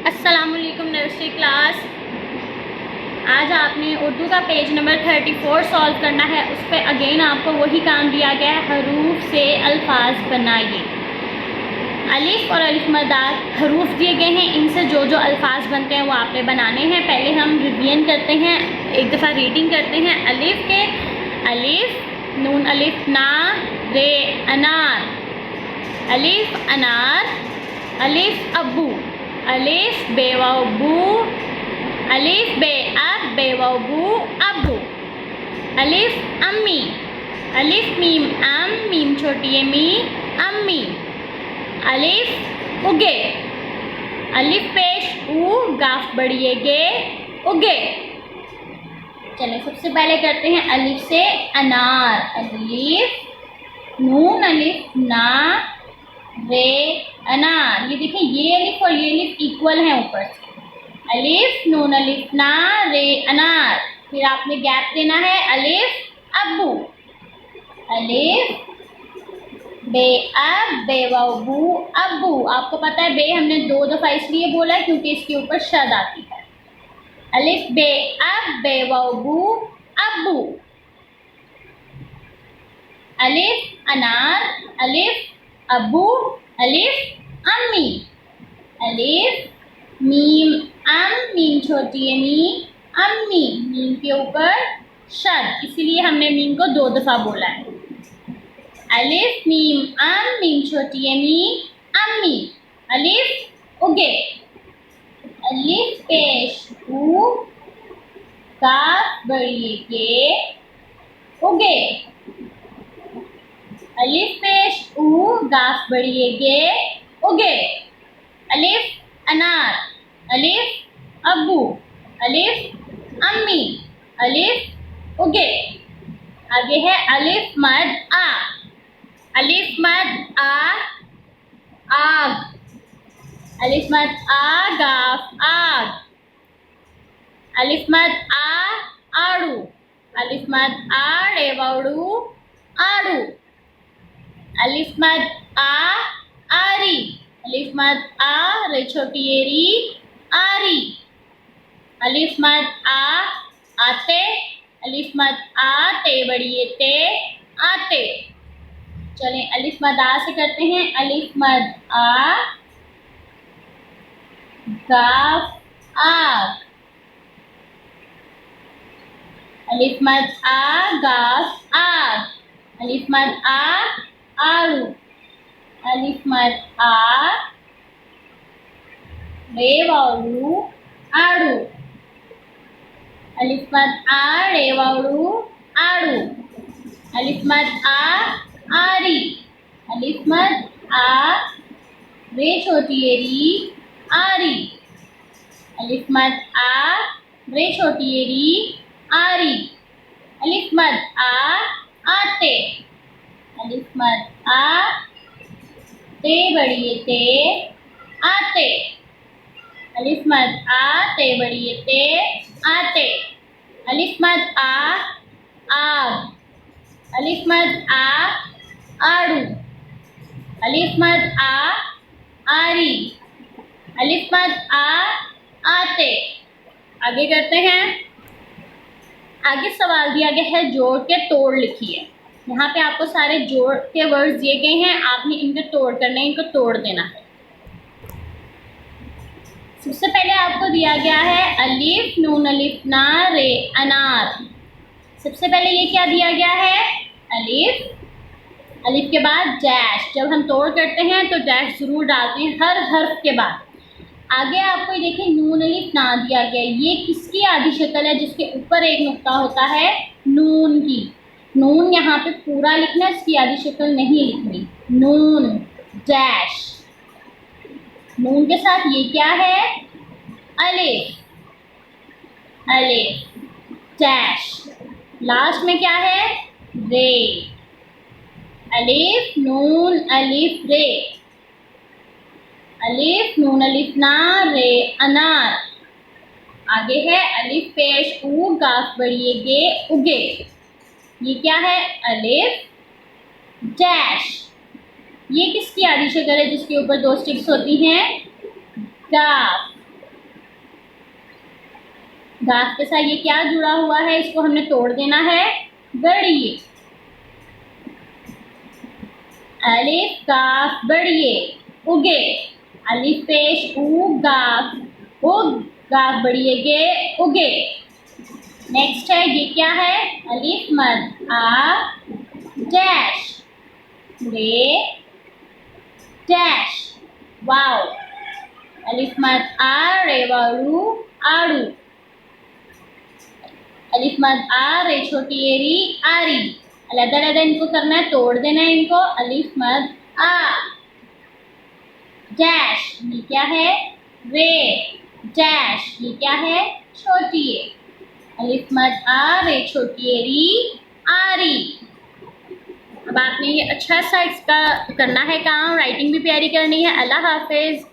अस्सलामुअलैकुम nursery class. आज आपने उर्दू का पेज नंबर 34 सॉल्व करना है। उस पर अगेन आपको वही काम दिया गया है, हरूफ से अल्फाज बनाइए। अलिफ और अलिफ मदार हरूफ दिए गए हैं, इनसे जो जो अल्फाज बनते हैं वो आपने बनाने हैं। पहले हम रिवीजन करते हैं, एक दफ़ा रीडिंग करते हैं अलिफ के। अलिफ नून अलिफ ना रे अनार, अलिफ अनार, अलिफ अबू, अलिफ बेवाव बू, अलिफ बे अब बेवाव बू अबू, अलिफ अम्मी, अलिफ मीम अम मीम छोटी है मी अम्मी, अलिफ उगे, अलिफ पेश ऊ गाफ बड़ी गे उगे। चलो सबसे पहले करते हैं अलिफ से अनार। अलिफ नून अलिफ ना रे अनार। ये देखिए ये अलिफ और ये अलिफ इक्वल हैं ऊपर से। अलिफ नून अलिफ ना रे अनार। फिर आपने गैप देना है अलिफ अबू, अलिफ बे अब बेवाबू अबू। आपको पता है बे हमने 2 दफ़ा इसलिए बोला है क्योंकि इसके ऊपर शद आती है। अलिफ बे अब बेवाबू अबू, अलिफ अनार, अलिफ अबू, अलिफ अम्मी, अलिफ मीम अम मीम छोटी है मी अम्मी। मीम के ऊपर शद, इसीलिए हमने मीम को 2 दफ़ा बोला है। अलिफ मीम अम मीम छोटी है मी अम्मी, अलिफ उगे, अलिफ पेश ऊ काफ बड़ी के उगे, अलिफ पेश ऊ गाफ बड़ी गे उगे, अलिफ अनार, अलिफ अबू, अलिफ अम्मी, अलिफ उगे। आगे है अलिफ मद आ। अलिफ मद आ आग, अलिफ मद आ गाफ आग, अलिफ मद आ आड़ू, अलिफ मद आ रेवाड़ू आड़ू, अलिफ मद आ आरी, अलिफ मद आ रे छोटी एरी आरी, अलिफ मद आ आते, अलिफ मद आ ते बड़ी ते आते। चलें अलिफ मद आ से करते हैं। अलिफ मद आ गाफ आग, अलिफ मद आ गाफ आग, अलिफ मद आ आड़ू, अलिफ मद आ रेवाड़ू आड़ू, अलिफ मद आ रेवाड़ू आड़ू, अलिफ मद आ आरी, अलिफ मद आ रे छोटी एरी आरी, अलिफ मद आ रे छोटी एरी आरी, अलिफ मद आ आते, अलिफ मद आ ते बड़ी ते आते, अलिफ मद आ ते बड़ी ते आते, अलिफ मद आ आग, अलिफ मद आ आड़ू, अलिफ मद आ आरी, अलिफ मद आ आते। आगे करते हैं। आगे सवाल दिया गया है जोड़ के तोड़ लिखिए। यहाँ पे आपको सारे जोड़ के वर्ड्स दिए गए हैं, आपने इनके तोड़ करने, इनको तोड़ देना है। सबसे पहले आपको दिया गया है अलिफ नून अलिफ ना रे अनार। सबसे पहले ये क्या दिया गया है अलिफ, अलिफ के बाद डैश। जब हम तोड़ करते हैं तो डैश ज़रूर डालते हैं हर हर्फ के बाद। आगे आपको ये देखिए नून अलिफ ना दिया गया। ये किसकी आधी शक्ल है जिसके ऊपर एक नुक्ता होता है, नून की। नून यहाँ पे पूरा लिखना है, इसकी आधी शक्ल नहीं लिखनी। नून डैश, नून के साथ ये क्या है अलिफ, अलिफ डैश, लास्ट में क्या है रे, अलिफ नून अलिफ रे, अलिफ नून अलिफ ना रे अनार। आगे है अलिफ पेश ऊ गाफ बड़ी गे उगे। ये क्या है अलिफ डैश। ये किसकी आधी शक्ल है जिसके ऊपर 2 स्टिक्स होती हैं, गाफ। गाफ के साथ ये क्या जुड़ा हुआ है, इसको हमने तोड़ देना है। बढ़िए, अलिफ गाफ बढ़िए, उगे, अलिफ पेश ऊ गाफ, उग गाफ बढ़िए गे, उगे। नेक्स्ट है, ये क्या है, अलिफ मद आ डैश, रे डैश, वाओ। अलिफ मद आ रे वारू आड़ू, अलिफ मद आ रे छोटी एरी आरी। अलग-अलग इनको करना है, तोड़ देना है इनको। अलिफ मद आ डैश, ये क्या है, रे डैश, ये क्या है, छोटी ए। अलिफ मद आ रे छोटी एरी आरी। अब आपने ये अच्छा सा इसका करना है काम, राइटिंग भी प्यारी करनी है। अल्लाह हाफिज।